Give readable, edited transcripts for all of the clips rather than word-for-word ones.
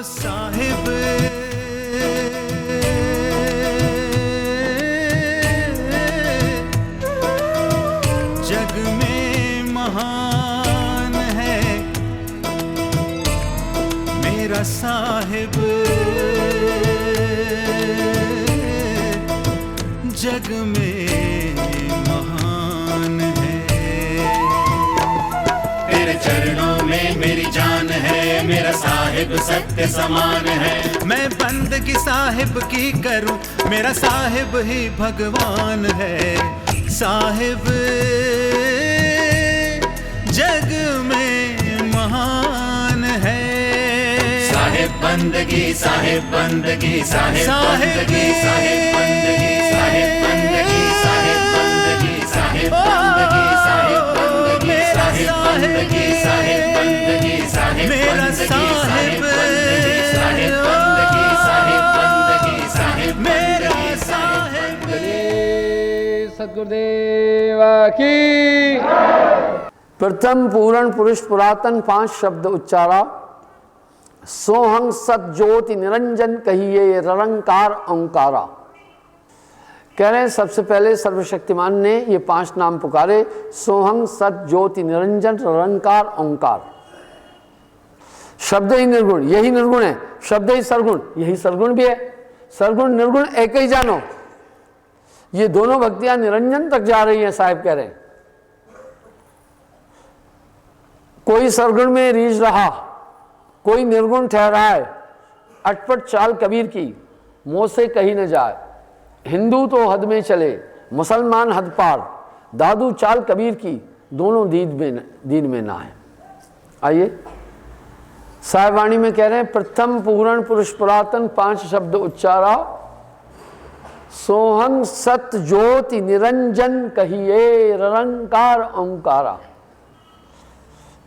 साहिब जग में महान है मेरा साहिब, जग में महान है। तेरे चरणों में मेरी जान है, मेरा साहिब सत्य समान है। मैं बंदगी साहिब की करूं, मेरा साहिब ही भगवान है। साहिब जग में महान है। साहिब बंदगी साहिब बंदगी साहिब बंदगी साहिब बंदगी साहिब बंदगी साहिब बंदगी साहिब बंदगी साहिब बंदगी साहिब बंदगी साहिब बंदगी साहिब मेरा साहिब साहिब बंदगी साहिब बंदगी साहिब मेरा साहिब। सद्गुरुदेव की। प्रथम पूर्ण पुरुष पुरातन 5 शब्द उच्चारा। सोहं सत ज्योति निरंजन कहिए ररंकार ओंकारा। कह रहे हैं सबसे पहले सर्वशक्तिमान ने ये 5 नाम पुकारे, सोहं सत ज्योति निरंजन ररंकार ओंकार। शब्द ही निर्गुण, यही निर्गुण है। शब्द ही सरगुण, यही सरगुण भी है। सरगुण निर्गुण एक ही जानो। ये दोनों भक्तियां निरंजन तक जा रही हैं। साहिब कह रहे हैं कोई सरगुण में रीझ रहा, कोई निर्गुण ठहरा है। अटपट चाल कबीर की, मुंह से कही न जाए। हिंदू तो हद में चले, मुसलमान हद पार। दादू चाल कबीर की, दोनों दीन में ना है। आइए साहिब वाणी में कह रहे हैं प्रथम पूर्ण पुरुष पुरातन 5 शब्द उच्चारा। सोहं सत ज्योति निरंजन कहिए ररंकार ओंकारा।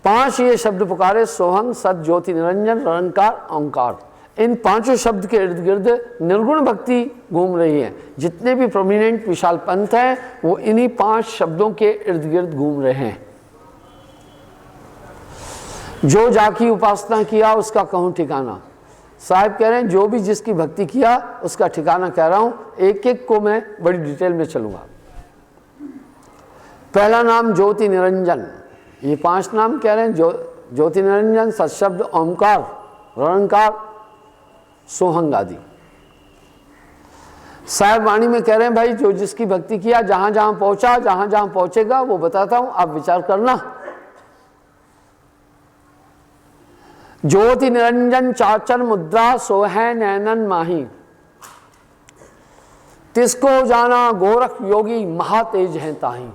5 ये शब्द पुकारे, सोहं सत ज्योति निरंजन ररंकार ओंकार। इन 5 शब्द के इर्द गिर्द निर्गुण भक्ति घूम रही है। जितने भी प्रोमिनेंट विशाल पंथ हैं वो इन्हीं 5 शब्दों के इर्द गिर्द घूम रहे हैं। जो जाकी उपासना किया उसका कहूं ठिकाना। साहिब कह रहे हैं जो भी जिसकी भक्ति किया उसका ठिकाना कह रहा हूं। एक एक को मैं बड़ी डिटेल में चलूंगा। पहला नाम ज्योति निरंजन। ये 5 नाम कह रहे हैं ज्योति निरंजन, सत्शब्द, ओंकार, ररंकार, सोहंग आदि। साहिब वाणी में कह रहे हैं भाई जो जिसकी भक्ति किया, जहां जहां पहुंचा, जहां जहां पहुंचेगा वो बताता हूं, आप विचार करना। ज्योति निरंजन चाचर मुद्रा सोहै नैनन माही। तिसको जाना गोरख योगी महातेज है ताही।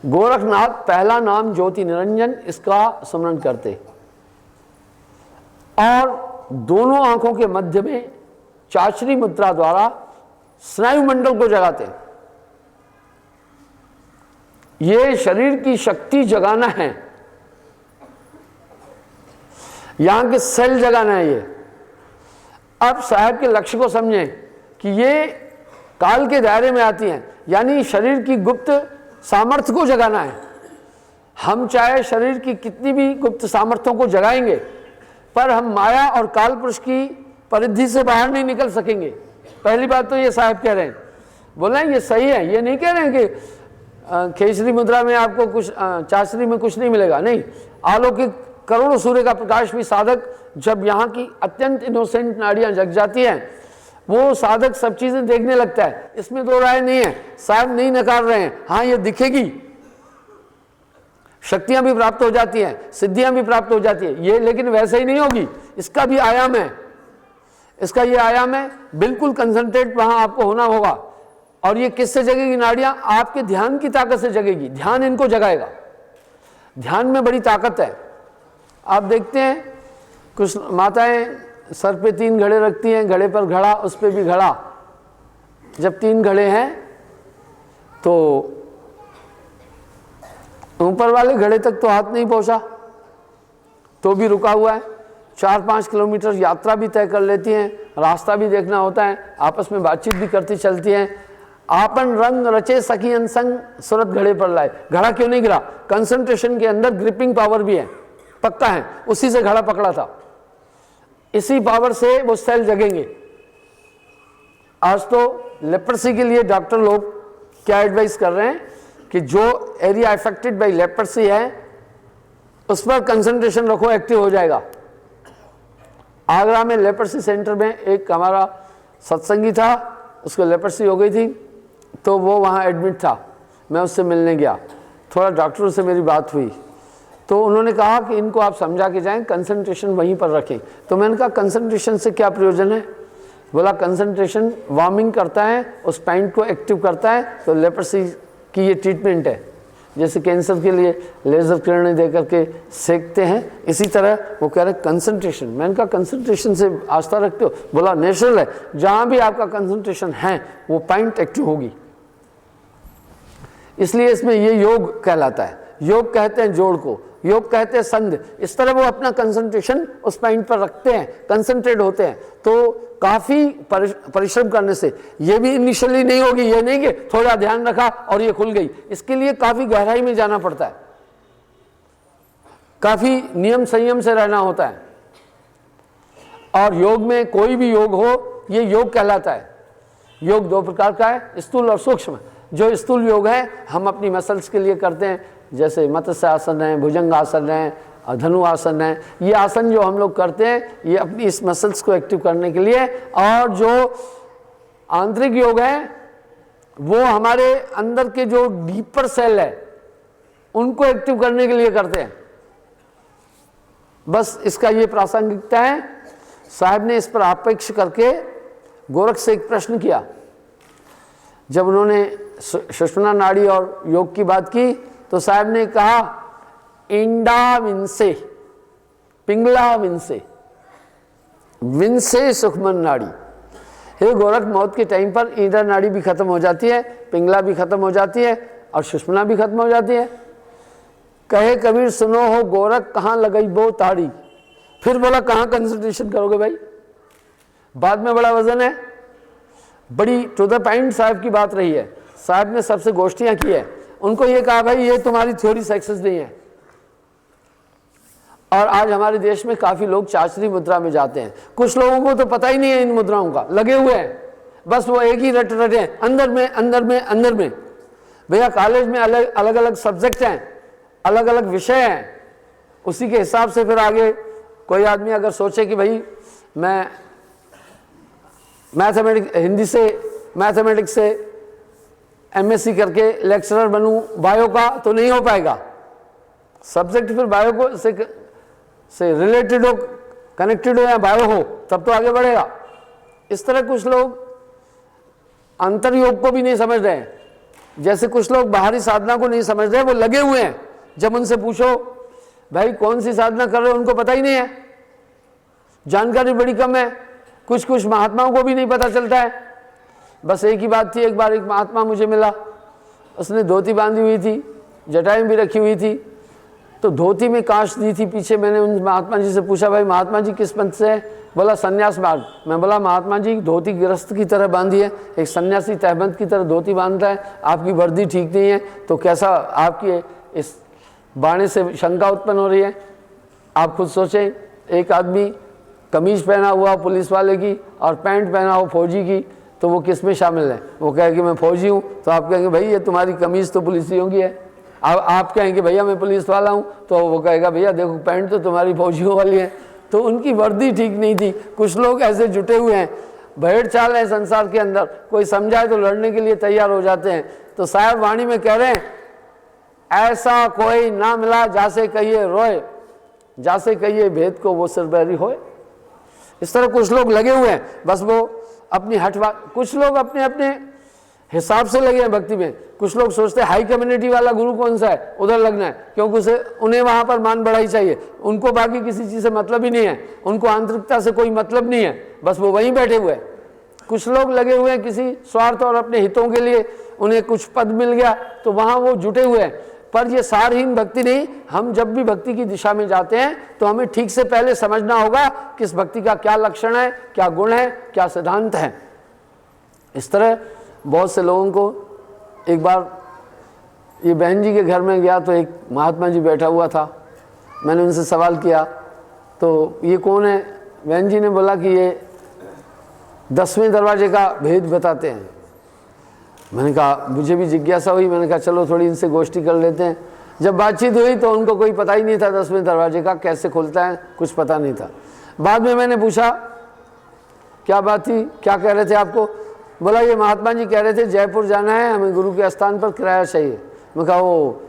गोरखनाथ पहला नाम ज्योति निरंजन, इसका स्मरण करते और दोनों आंखों के मध्य में चाचरी मुद्रा द्वारा स्नायु मंडल को जगाते। ये शरीर की शक्ति जगाना है, यहां के सेल जगाना है। ये अब साहब के लक्ष्य को समझें कि ये काल के दायरे में आती हैं, यानी शरीर की गुप्त सामर्थ्य को जगाना है। हम चाहे शरीर की कितनी भी गुप्त सामर्थ्यों को जगाएंगे, पर हम माया और काल पुरुष की परिधि से बाहर नहीं निकल सकेंगे। पहली बात तो ये साहब कह रहे हैं, बोले ये सही है। ये नहीं कह रहे हैं कि खेसरी मुद्रा में आपको कुछ, चाचरी में कुछ नहीं मिलेगा। नहीं, अलौकिक करोड़ों सूर्य का प्रकाश भी साधक, जब यहाँ की अत्यंत इनोसेंट नाड़ियां जग जाती हैं, वो साधक सब चीजें देखने लगता है। इसमें 2 राय नहीं है। साहब नहीं नकार रहे हैं। हाँ, ये दिखेगी, शक्तियां भी प्राप्त हो जाती हैं, सिद्धियां भी प्राप्त हो जाती है ये, लेकिन वैसे ही नहीं होगी। इसका भी आयाम है। इसका ये आयाम है, बिल्कुल कंसंट्रेट वहां आपको होना होगा। और ये किससे जगेगी नाड़ियां? आपके ध्यान की ताकत से जगेगी। ध्यान इनको जगाएगा। ध्यान में बड़ी ताकत है। आप देखते हैं कुछ माताएं सर पे 3 घड़े रखती हैं, घड़े पर घड़ा, उस पर भी घड़ा। जब 3 घड़े हैं तो ऊपर वाले घड़े तक तो हाथ नहीं पहुंचा, तो भी रुका हुआ है। 4-5 किलोमीटर यात्रा भी तय कर लेती हैं, रास्ता भी देखना होता है, आपस में बातचीत भी करती चलती हैं। आपन रंग रचे सखियन संग सूरत घड़े पर लाए। घड़ा क्यों नहीं गिरा? कंसंट्रेशन के अंदर ग्रिपिंग पावर भी है। पक्का है, उसी से घड़ा पकड़ा था, इसी पावर से वो सेल जगेंगे। आज तो लेप्रोसी के लिए डॉक्टर लोग क्या एडवाइस कर रहे हैं कि जो एरिया अफेक्टेड बाय लेप्रोसी है उस पर कंसंट्रेशन रखो, एक्टिव हो जाएगा। आगरा में लेप्रोसी सेंटर में एक हमारा सत्संगी था, उसको लेप्रोसी हो गई थी, तो वो वहाँ एडमिट था। मैं उससे मिलने गया, थोड़ा डॉक्टरों से मेरी बात हुई, तो उन्होंने कहा कि इनको आप समझा के जाएं, कंसंट्रेशन वहीं पर रखें। तो मैंने कहा कंसंट्रेशन से क्या प्रयोजन है? बोला कंसंट्रेशन वार्मिंग करता है, उस पॉइंट को एक्टिव करता है, तो लेप्रोसी की ये ट्रीटमेंट है। जैसे कैंसर के लिए लेज़र किरणें दे करके सेकते हैं, इसी तरह वो कह रहे कंसंट्रेशन। मैंने कहा कंसंट्रेशन से आस्था रखते हो? बोला नेचुरल है, जहाँ भी आपका कंसंट्रेशन है वो पॉइंट एक्टिव होगी, इसलिए इसमें ये योग कहलाता है। योग कहते हैं जोड़ को, योग कहते हैं संध। इस तरह वो अपना कंसंट्रेशन उस पॉइंट पर रखते हैं, कंसंट्रेट होते हैं। तो काफ़ी परिश्रम करने से ये भी इनिशियली नहीं होगी, ये नहीं कि थोड़ा ध्यान रखा और ये खुल गई। इसके लिए काफ़ी गहराई में जाना पड़ता है, काफ़ी नियम संयम से रहना होता है। और योग में कोई भी योग हो, ये योग कहलाता है। योग दो प्रकार का है, स्थूल और सूक्ष्म। जो स्थूल योग है हम अपनी मसल्स के लिए करते हैं, जैसे मत्स्य आसन है, भुजंग आसन है, धनु आसन है। ये आसन जो हम लोग करते हैं ये अपनी इस मसल्स को एक्टिव करने के लिए। और जो आंतरिक योग है वो हमारे अंदर के जो डीपर सेल है उनको एक्टिव करने के लिए करते हैं। बस इसका ये प्रासंगिकता है। साहब ने इस पर आपेक्ष करके गोरख से एक प्रश्न किया। जब उन्होंने सुषुम्ना नाड़ी और योग की बात की तो साहब ने कहा इंडा विंसे, पिंगला विंसे, विंसे सुखमन नाड़ी। हे गोरख, मौत के टाइम पर ईंडा नाड़ी भी खत्म हो जाती है, पिंगला भी खत्म हो जाती है और सुषुम्ना भी खत्म हो जाती है। कहे कबीर सुनो हो गोरख, कहाँ लगई वो ताड़ी। फिर बोला कहाँ कंसंट्रेशन करोगे भाई, बाद में बड़ा वजन है। बड़ी टू द पॉइंट साहब की बात रही है। साहब ने सबसे गोष्ठियां की है, उनको ये कहा भाई ये तुम्हारी थ्योरी सक्सेस नहीं है। और आज हमारे देश में काफी लोग चाचरी मुद्रा में जाते हैं। कुछ लोगों को तो पता ही नहीं है इन मुद्राओं का, लगे हुए हैं, बस वो एक ही रट रटे हैं, अंदर में अंदर में अंदर में। भैया कॉलेज में अलग अलग अलग सब्जेक्ट हैं, अलग अलग विषय हैं, उसी के हिसाब से फिर आगे कोई आदमी अगर सोचे कि भाई मैं मैथमेटिक्स से एमएससी करके लेक्चरर बनूं बायो का, तो नहीं हो पाएगा। सब्जेक्ट फिर बायो को से रिलेटेड हो, कनेक्टेड हो या बायो हो, तब तो आगे बढ़ेगा। इस तरह कुछ लोग अंतर्योग को भी नहीं समझ रहे हैं, जैसे कुछ लोग बाहरी साधना को नहीं समझ रहे, वो लगे हुए हैं। जब उनसे पूछो भाई कौन सी साधना कर रहे हो, उनको पता ही नहीं है, जानकारी बड़ी कम है। कुछ कुछ महात्माओं को भी नहीं पता चलता है। बस एक ही बात थी, एक बार एक महात्मा मुझे मिला, उसने धोती बांधी हुई थी, जटाएं भी रखी हुई थी, तो धोती में कांच दी थी पीछे। मैंने उन महात्मा जी से पूछा भाई महात्मा जी किस पंथ से है? बोला संन्यास मार्ग। मैं बोला महात्मा जी धोती गृहस्थ की तरह बांधी है, एक सन्यासी तहबंद की तरह धोती बांधता है, आपकी वर्दी ठीक नहीं है, तो कैसा आपकी इस बाणे से शंका उत्पन्न हो रही है? आप खुद सोचें, एक आदमी कमीज पहना हुआ पुलिस वाले की और पैंट पहना हो फौजी की, तो वो किस में शामिल है? वो कहे कि मैं फौजी हूँ, तो आप कहेंगे भाई ये तुम्हारी कमीज तो पुलिसियों की है। आप कहेंगे भैया मैं पुलिस वाला हूँ, तो वो कहेगा भैया देखो पैंट तो तुम्हारी फौजियों वाली है। तो उनकी वर्दी ठीक नहीं थी। कुछ लोग ऐसे जुटे हुए हैं, भेड़ चाल है संसार के अंदर, कोई समझाए तो लड़ने के लिए तैयार हो जाते हैं। तो साहब वाणी में कह रहे हैं ऐसा कोई ना मिला जासे कहिए रोए, जासे कहिए भेद को वो सिरबैरी होए। इस तरह कुछ लोग लगे हुए हैं, बस वो अपनी हटवा, कुछ लोग अपने अपने हिसाब से लगे हैं भक्ति में। कुछ लोग सोचते हैं हाई कम्युनिटी वाला गुरु कौन सा है, उधर लगना है, क्योंकि उन्हें वहां पर मान बढ़ाई चाहिए। उनको बाकी किसी चीज से मतलब ही नहीं है, उनको आंतरिकता से कोई मतलब नहीं है, बस वो वहीं बैठे हुए हैं। कुछ लोग लगे हुए हैं किसी स्वार्थ और अपने हितों के लिए, उन्हें कुछ पद मिल गया तो वहां वो जुटे हुए हैं। पर ये सारहीन भक्ति नहीं। हम जब भी भक्ति की दिशा में जाते हैं तो हमें ठीक से पहले समझना होगा कि इस भक्ति का क्या लक्षण है, क्या गुण है, क्या सिद्धांत है। इस तरह बहुत से लोगों को, एक बार ये बहन जी के घर में गया तो एक महात्मा जी बैठा हुआ था, मैंने उनसे सवाल किया तो ये कौन है? बहन जी ने बोला कि ये 10वें दरवाजे का भेद बताते हैं। मैंने कहा, मुझे भी जिज्ञासा हुई, मैंने कहा चलो थोड़ी इनसे गोष्ठी कर लेते हैं। जब बातचीत हुई तो उनको कोई पता ही नहीं था 10वें दरवाजे का कैसे खुलता है, कुछ पता नहीं था। बाद में मैंने पूछा क्या बात थी, क्या कह रहे थे आपको? बोला ये महात्मा जी कह रहे थे जयपुर जाना है, हमें गुरु के स्थान पर किराया चाहिए। मैं कहा वो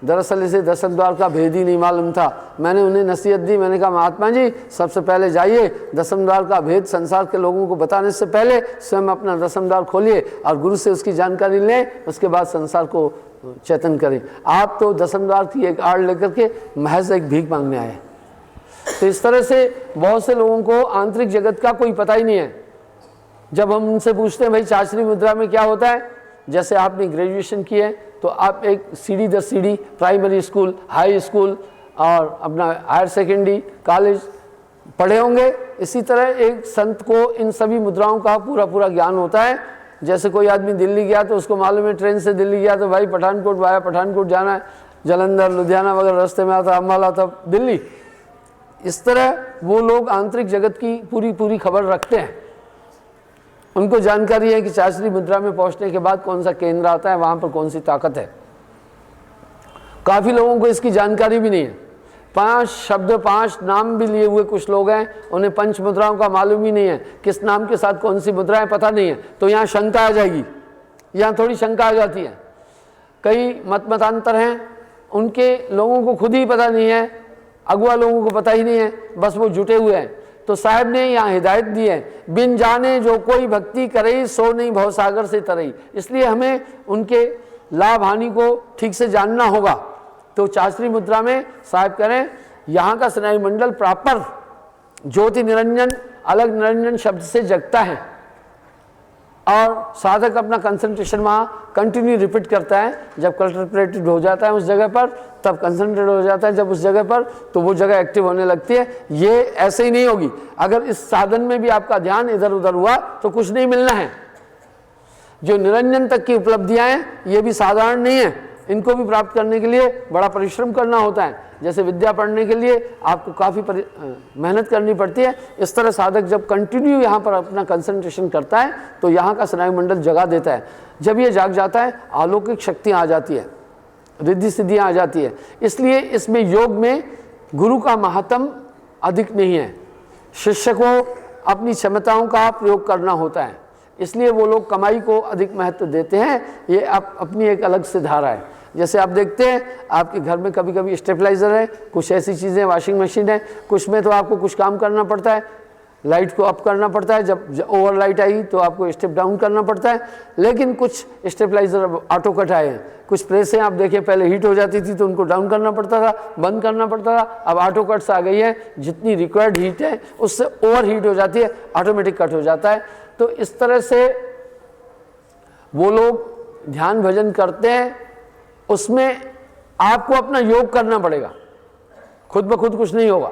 दरअसल इसे दशम द्वार का भेद ही नहीं मालूम था। मैंने उन्हें नसीहत दी, मैंने कहा महात्मा जी सबसे पहले जाइए, दशम द्वार का भेद संसार के लोगों को बताने से पहले स्वयं अपना दशम द्वार खोलिए और गुरु से उसकी जानकारी लें, उसके बाद संसार को चेतन करें। आप तो दशम द्वार की एक आड़ लेकर के महज एक भीख मांगने आए। तो इस तरह से बहुत से लोगों को आंतरिक जगत का कोई पता ही नहीं है। जब हम उनसे पूछते हैं भाई चाचरी मुद्रा में क्या होता है, जैसे आपने ग्रेजुएशन की है तो आप एक सीढ़ी दर सीढ़ी प्राइमरी स्कूल, हाई स्कूल और अपना हायर सेकेंडरी, कॉलेज पढ़े होंगे। इसी तरह एक संत को इन सभी मुद्राओं का पूरा पूरा ज्ञान होता है। जैसे कोई आदमी दिल्ली गया तो उसको मालूम है ट्रेन से दिल्ली गया तो भाई पठानकोट वाया पठानकोट जाना है, जलंधर लुधियाना वगैरह रास्ते में आता, अम्बाला तब दिल्ली। इस तरह वो लोग आंतरिक जगत की पूरी पूरी खबर रखते हैं। उनको जानकारी है कि चाचरी मुद्रा में पहुंचने के बाद कौन सा केंद्र आता है, वहां पर कौन सी ताकत है। काफी लोगों को इसकी जानकारी भी नहीं है। 5 शब्द 5 नाम भी लिए हुए कुछ लोग हैं, उन्हें पंच मुद्राओं का मालूम ही नहीं है, किस नाम के साथ कौन सी मुद्रा है पता नहीं है। तो यहाँ शंका आ जाएगी, यहाँ थोड़ी शंका आ जाती है। कई मतांतर हैं, उनके लोगों को खुद ही पता नहीं है, अगुआ लोगों को पता ही नहीं है, बस वो जुटे हुए हैं। तो साहब ने यहाँ हिदायत दी है, बिन जाने जो कोई भक्ति करे सो नहीं भवसागर से तरई। इसलिए हमें उनके लाभ हानि को ठीक से जानना होगा। तो चाचरी मुद्रा में साहब करें यहाँ का स्नायु मंडल प्रॉपर ज्योति निरंजन अलग निरंजन शब्द से जगता है और साधक अपना कंसंट्रेशन वहाँ कंटिन्यू रिपीट करता है। जब कंसंट्रेटेड हो जाता है उस जगह पर तब कंसंट्रेट हो जाता है, जब उस जगह पर तो वो जगह एक्टिव होने लगती है। ये ऐसे ही नहीं होगी। अगर इस साधन में भी आपका ध्यान इधर उधर हुआ तो कुछ नहीं मिलना है। जो निरंजन तक की उपलब्धियां हैं ये भी साधारण नहीं है, इनको भी प्राप्त करने के लिए बड़ा परिश्रम करना होता है। जैसे विद्या पढ़ने के लिए आपको काफ़ी मेहनत करनी पड़ती है, इस तरह साधक जब कंटिन्यू यहाँ पर अपना कंसंट्रेशन करता है तो यहाँ का स्नायु मंडल जगा देता है। जब ये जाग जाता है अलौकिक शक्तियाँ आ जाती है, रिद्धि सिद्धियाँ आ जाती है। इसलिए इसमें योग में गुरु का महत्व अधिक नहीं है, शिष्य को अपनी क्षमताओं का प्रयोग करना होता है। इसलिए वो लोग कमाई को अधिक महत्व देते हैं। ये अपनी एक अलग से धारा है। जैसे आप देखते हैं आपके घर में कभी कभी स्टेबलाइजर है, कुछ ऐसी चीज़ें, वॉशिंग मशीन है, कुछ में तो आपको कुछ काम करना पड़ता है, लाइट को अप करना पड़ता है, जब ओवर लाइट आई तो आपको स्टेप डाउन करना पड़ता है। लेकिन कुछ स्टेबलाइजर अब ऑटो कट आए हैं, कुछ प्रेसें आप देखिए पहले हीट हो जाती थी तो उनको डाउन करना पड़ता था, बंद करना पड़ता था। अब ऑटो कट्स आ गई है, जितनी रिक्वायर्ड हीट है उससे ओवर हीट हो जाती है, ऑटोमेटिक कट हो जाता है। तो इस तरह से वो लोग ध्यान भजन करते हैं, उसमें आपको अपना योग करना पड़ेगा, खुद ब खुद कुछ नहीं होगा।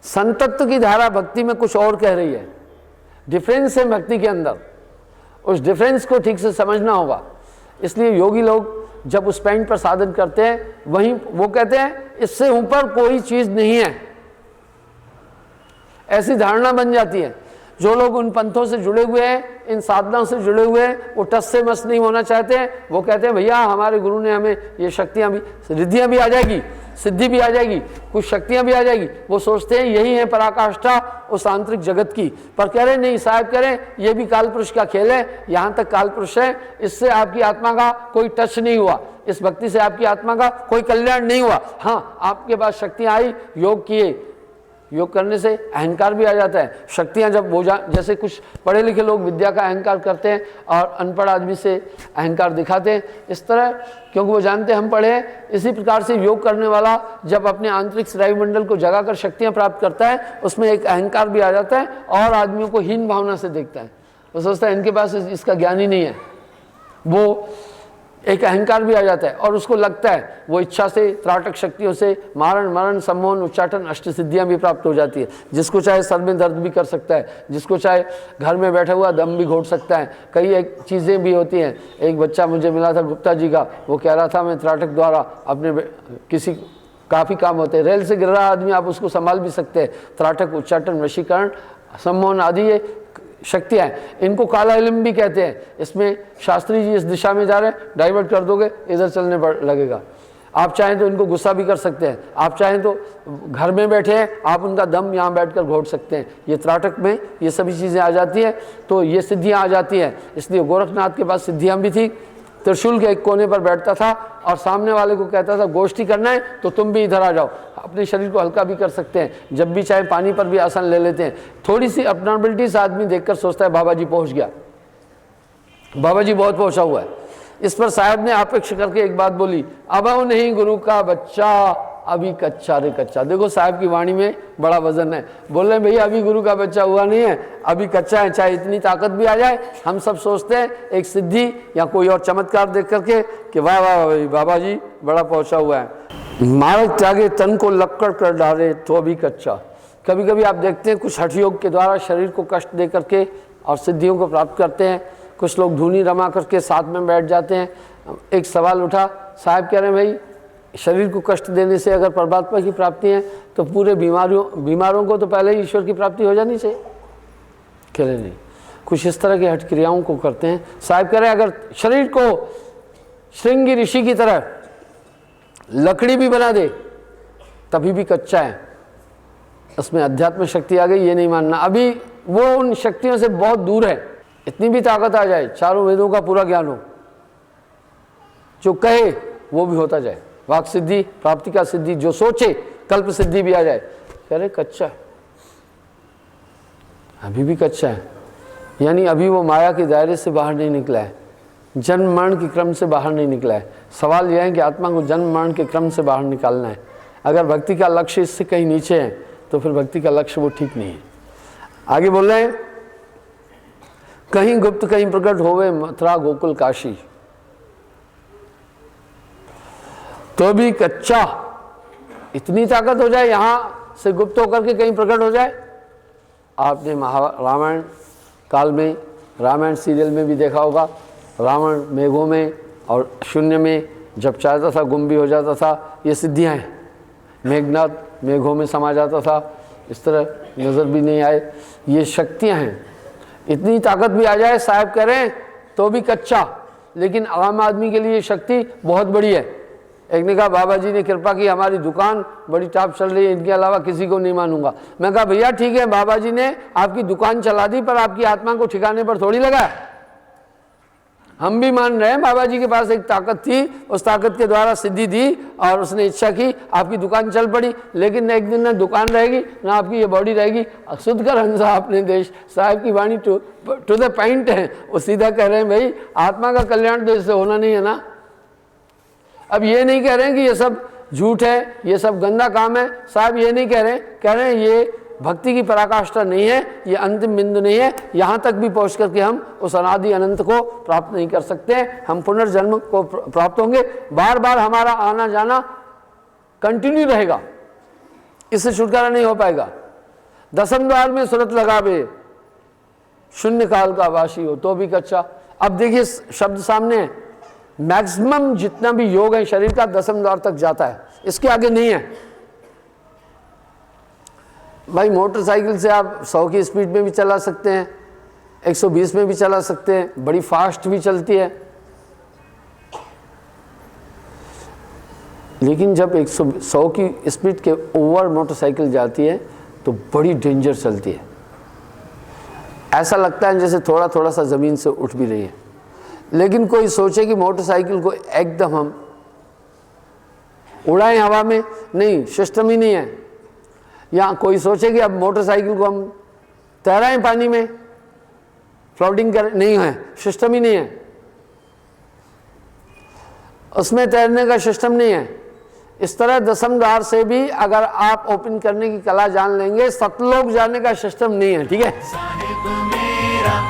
संतत्व की धारा भक्ति में कुछ और कह रही है, डिफरेंस है भक्ति के अंदर, उस डिफरेंस को ठीक से समझना होगा। इसलिए योगी लोग जब उस पॉइंट पर साधन करते हैं वहीं वो कहते हैं इससे ऊपर कोई चीज नहीं है, ऐसी धारणा बन जाती है। जो लोग उन पंथों से जुड़े हुए हैं, इन साधनाओं से जुड़े हुए हैं, वो टस से मस नहीं होना चाहते हैं। वो कहते हैं भैया हमारे गुरु ने हमें ये शक्तियां भी, रिद्धियां भी आ जाएगी, सिद्धि भी आ जाएगी, कुछ शक्तियां भी आ जाएगी। वो सोचते हैं यही है पराकाष्ठा उस आंतरिक जगत की। पर कह रहे नहीं, साहब कह रहे ये भी काल पुरुष का खेल है, यहाँ तक काल पुरुष है, इससे आपकी आत्मा का कोई टच नहीं हुआ, इस भक्ति से आपकी आत्मा का कोई कल्याण नहीं हुआ। हाँ, आपके पास शक्तियां आई, योग किए, योग करने से अहंकार भी आ जाता है। शक्तियां जब वो जैसे कुछ पढ़े लिखे लोग विद्या का अहंकार करते हैं और अनपढ़ आदमी से अहंकार दिखाते हैं, इस तरह, क्योंकि वो जानते हैं हम पढ़े हैं। इसी प्रकार से योग करने वाला जब अपने आंतरिक स्नायु मंडल को जगाकर शक्तियां प्राप्त करता है, उसमें एक अहंकार भी आ जाता है और आदमियों को हीन भावना से देखता है। वो सोचता है इनके पास इसका ज्ञान ही नहीं है, वो एक अहंकार भी आ जाता है और उसको लगता है वो इच्छा से, त्राटक शक्तियों से मारण मरण सम्मोहन उच्चाटन अष्ट सिद्धियां भी प्राप्त हो जाती है। जिसको चाहे सर में दर्द भी कर सकता है, जिसको चाहे घर में बैठा हुआ दम भी घोट सकता है। कई एक चीज़ें भी होती हैं। एक बच्चा मुझे मिला था गुप्ता जी का, वो कह रहा था मैं त्राटक द्वारा अपने किसी काफ़ी काम होते हैं। रेल से गिर रहा आदमी आप उसको संभाल भी सकते हैं। त्राटक, उच्चाटन, वशीकरण, सम्मोहन आदि ये शक्तियाँ हैं। इनको काला इल्म भी कहते हैं। इसमें शास्त्री जी इस दिशा में जा रहे हैं, डाइवर्ट कर दोगे इधर चलने पर लगेगा। आप चाहें तो इनको गुस्सा भी कर सकते हैं, आप चाहें तो घर में बैठे हैं आप उनका दम यहाँ बैठकर घोट सकते हैं। ये त्राटक में ये सभी चीज़ें आ जाती हैं, तो ये सिद्धियाँ आ जाती हैं। इसलिए गोरखनाथ के पास सिद्धियाँ भी थी। त्रिशूल के एक कोने पर बैठता था और सामने वाले को कहता था गोष्ठी करना है तो तुम भी इधर आ जाओ। अपने शरीर को हल्का भी कर सकते हैं, जब भी चाहे पानी पर भी आसन ले लेते हैं। थोड़ी सी अपनॉर्मेलिटी से आदमी देखकर सोचता है बाबा जी पहुँच गया, बाबा जी बहुत पहुँचा हुआ है। इस पर साहब ने आपेक्ष करके एक बात बोली, अबव नहीं गुरु का बच्चा अभी कच्चा रे कच्चा। देखो साहब की वाणी में बड़ा वजन है। बोल रहे हैं भैया अभी गुरु का बच्चा हुआ नहीं है, अभी कच्चा है। चाहे इतनी ताकत भी आ जाए, हम सब सोचते हैं एक सिद्धि या कोई और चमत्कार देख करके कि वाह वाह भाई बाबा जी बड़ा पहुंचा हुआ है। मार्ग त्यागे तन को लक्कड़ कर डाले तो अभी कच्चा। कभी कभी आप देखते हैं कुछ हठ योग के द्वारा शरीर को कष्ट दे करके और सिद्धियों को प्राप्त करते हैं। कुछ लोग धूनी रमा करके साथ में बैठ जाते हैं। एक सवाल उठा, साहब कह रहे हैं भाई शरीर को कष्ट देने से अगर परमात्मा की प्राप्ति है तो पूरे बीमारों को तो पहले ही ईश्वर की प्राप्ति हो जानी चाहिए। कह रहे नहीं, कुछ इस तरह की हठ क्रियाओं को करते हैं। साहब कह रहे हैं अगर शरीर को श्रृंगी ऋषि की तरह लकड़ी भी बना दे तभी भी कच्चा है, उसमें अध्यात्म शक्ति आ गई, ये नहीं मानना। अभी वो उन शक्तियों से बहुत दूर है। इतनी भी ताकत आ जाए, चारों वेदों का पूरा ज्ञान हो, जो कहे वो भी होता जाए, वाक सिद्धि, प्राप्ति का सिद्धि, जो सोचे कल्प सिद्धि भी आ जाए। कह रहे कच्चा है, अभी भी कच्चा है। यानी अभी वो माया के दायरे से बाहर नहीं निकला है, जन्म मरण के क्रम से बाहर नहीं निकला है। सवाल यह है कि आत्मा को जन्म मरण के क्रम से बाहर निकालना है। अगर भक्ति का लक्ष्य इससे कहीं नीचे है तो फिर भक्ति का लक्ष्य वो ठीक नहीं है। आगे बोल रहे हैं, कहीं गुप्त कहीं प्रकट होवे मथुरा गोकुल काशी तो भी कच्चा। इतनी ताकत हो जाए यहां से गुप्त होकर के कहीं प्रकट हो जाए। आपने रामायण काल में, रामायण सीरियल में भी देखा होगा, रावण मेघों में और शून्य में जब चाहता था गुम भी हो जाता था। ये सिद्धियां हैं। मेघनाथ मेघों में समा जाता था, इस तरह नजर भी नहीं आए। ये शक्तियां हैं। इतनी ताकत भी आ जाए, साहब कह रहे हैं तो भी कच्चा। लेकिन आम आदमी के लिए शक्ति बहुत बड़ी है। एक ने कहा बाबा जी ने कृपा की, हमारी दुकान बड़ी टॉप चल रही है, इनके अलावा किसी को नहीं मानूंगा। मैं कहा भैया ठीक है, बाबा जी ने आपकी दुकान चला दी पर आपकी आत्मा को ठिकाने पर थोड़ी लगा। हम भी मान रहे हैं बाबा जी के पास एक ताकत थी, उस ताकत के द्वारा सिद्धि दी और उसने इच्छा की, आपकी दुकान चल पड़ी। लेकिन एक दिन ना दुकान रहेगी ना आपकी ये बॉडी रहेगी। शुद्ध कर हंसा अपने देश। साहब की वाणी टू द पॉइंट है। वो सीधा कह रहे हैं भाई आत्मा का कल्याण तो इससे होना नहीं है ना। अब ये नहीं कह रहे हैं कि ये सब झूठ है, ये सब गंदा काम है। साहब ये नहीं कह रहे हैं ये भक्ति की पराकाष्ठा नहीं है, ये अंतिम बिंदु नहीं है। यहाँ तक भी पहुँच करके हम उस अनादि अनंत को प्राप्त नहीं कर सकते हैं। हम पुनर्जन्म को प्राप्त होंगे, बार बार हमारा आना जाना कंटिन्यू रहेगा, इससे छुटकारा नहीं हो पाएगा। दसम द्वार में सुरत लगावे शून्य काल का वासी हो तो भी कच्चा। अब देखिए शब्द सामने है, मैक्सिमम जितना भी योग है शरीर का दसम द्वार तक जाता है, इसके आगे नहीं है। भाई मोटरसाइकिल से आप 100 की स्पीड में भी चला सकते हैं, 120 में भी चला सकते हैं, बड़ी फास्ट भी चलती है। लेकिन जब 100 की स्पीड के ओवर मोटरसाइकिल जाती है तो बड़ी डेंजर चलती है। ऐसा लगता है जैसे थोड़ा थोड़ा सा ज़मीन से उठ भी रही है। लेकिन कोई सोचे कि मोटरसाइकिल को एकदम हम उड़ाएं हवा में, नहीं, सिस्टम ही नहीं है। या कोई सोचे कि अब मोटरसाइकिल को हम तैराएं पानी में, फ्लोटिंग करें, नहीं है, सिस्टम ही नहीं है। उसमें तैरने का सिस्टम नहीं है। इस तरह दसम द्वार से भी अगर आप ओपन करने की कला जान लेंगे, सतलोक जाने का सिस्टम नहीं है। ठीक है। साहिब मेरा